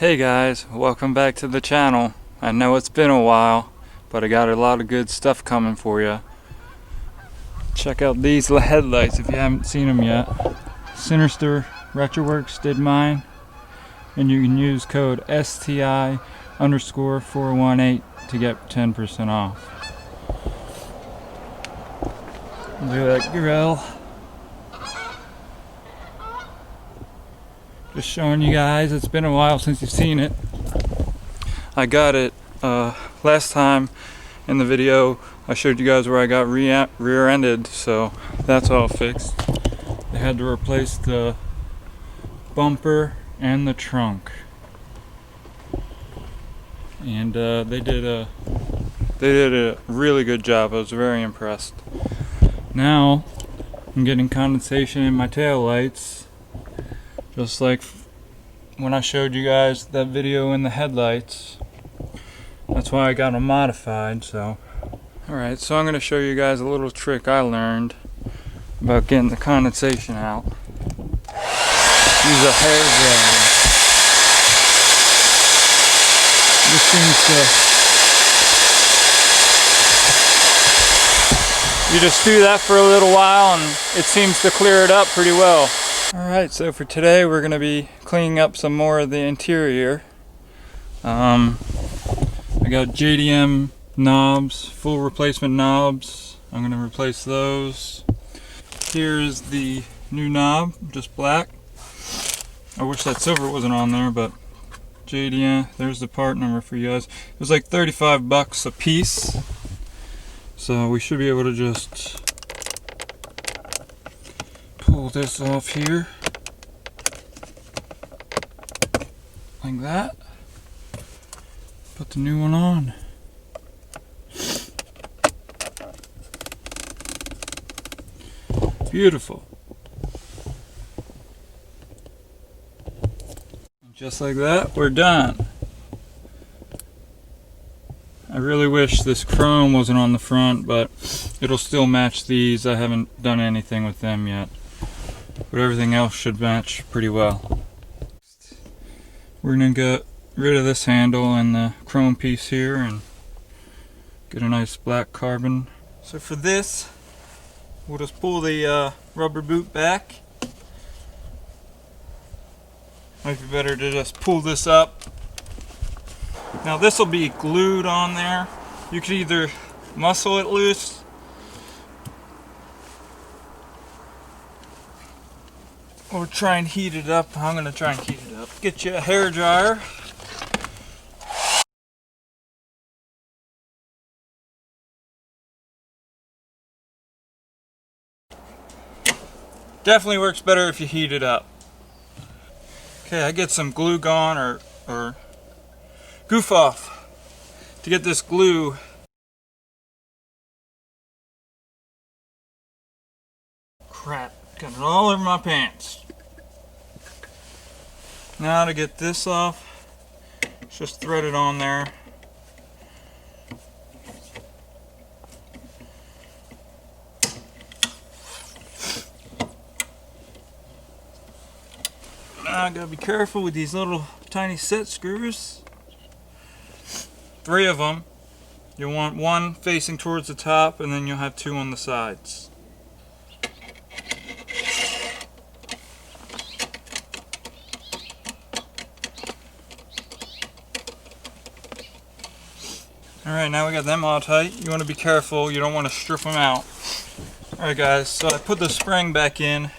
Hey guys, welcome back to the channel. I know it's been a while, but I got a lot of good stuff coming for you. Check out these headlights if you haven't seen them yet. Sinister Wrx did mine, and you can use code STI_418 to get 10% off. Look at that grill. Just showing you guys, it's been a while since you've seen it. I got it last time in the video. I showed you guys where I got rear-ended, so that's all fixed. They had to replace the bumper and the trunk, and they did a really good job. I was very impressed. Now I'm getting condensation in my tail lights, just like when I showed you guys that video in the headlights. That's why I got them modified. So alright, so I'm going to show you guys a little trick I learned about getting the condensation out. Use a hair dryer. This seems to... You just do that for a little while and it seems to clear it up pretty well. Alright, so for today we're going to be cleaning up some more of the interior. I got JDM knobs, full replacement knobs. I'm going to replace those. Here's the new knob, just black. I wish that silver wasn't on there, but JDM, there's the part number for you guys. It was like 35 bucks a piece. So we should be able to just pull this off here like that. Put the new one on. Beautiful. Just like that, we're done. I really wish this chrome wasn't on the front, but it'll still match these. I haven't done anything with them yet, but everything else should match pretty well. We're gonna get rid of this handle and the chrome piece here and get a nice black carbon. So for this, we'll just pull the rubber boot back. Might be better to just pull this up. Now this will be glued on there. You could either muscle it loose or try and heat it up. I'm going to try and heat it up. Get you a hair dryer. Definitely works better if you heat it up. Okay, I get some glue gone or goof off to get this glue. Crap, got it all over my pants. Now to get this off, just thread it on there. Now I gotta be careful with these little tiny set screws. 3 of them. You'll want one facing towards the top, and then you'll have 2 on the sides. Alright, now we got them all tight. You want to be careful, you don't want to strip them out. Alright guys, so I put the spring back in,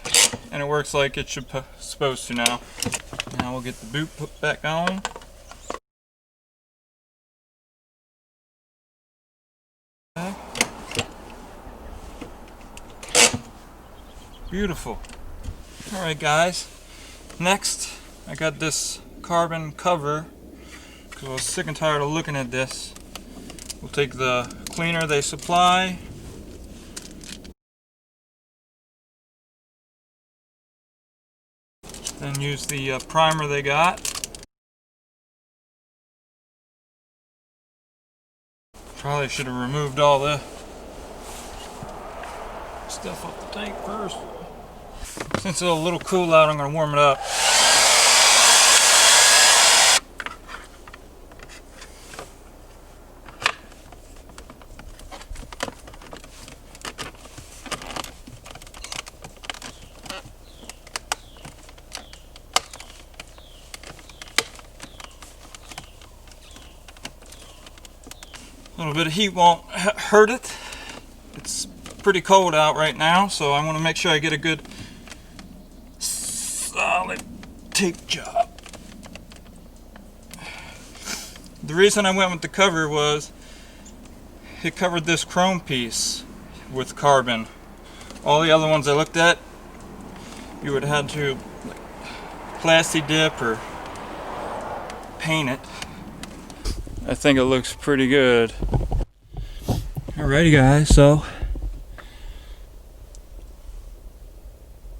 and it works like it should supposed to now. Now we'll get the boot put back on. Beautiful. Alright guys, next I got this carbon cover because I was sick and tired of looking at this. We'll take the cleaner they supply, then use the primer they got. Probably should have removed all the stuff off the tank first. Since it's a little cool out, I'm going to warm it up. A little bit of heat won't hurt it. It's pretty cold out right now, so I want to make sure I get a good solid tape job. The reason I went with the cover was it covered this chrome piece with carbon. All the other ones I looked at, you would have had to plasti dip or paint it. I think it looks pretty good. Alrighty guys, so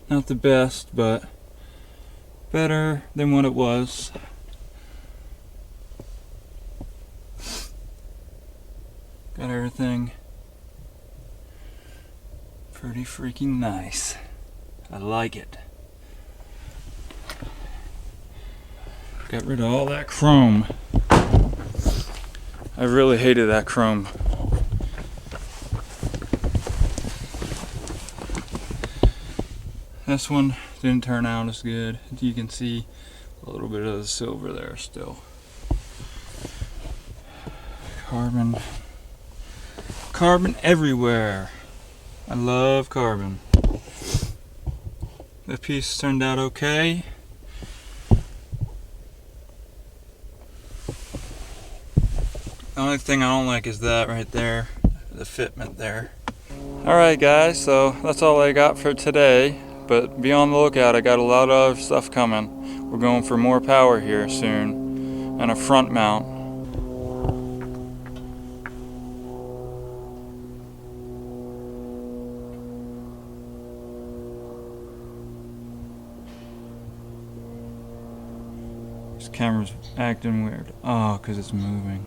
not the best, but better than what it was. Got everything pretty freaking nice. I like it. Got rid of all that chrome. I really hated that chrome. This one didn't turn out as good. You can see a little bit of the silver there still. Carbon. Carbon everywhere. I love carbon. The piece turned out okay. The only thing I don't like is that right there, the fitment there. Alright guys, so that's all I got for today, but be on the lookout. I got a lot of other stuff coming. We're going for more power here soon, and a front mount. This camera's acting weird. Oh, because it's moving.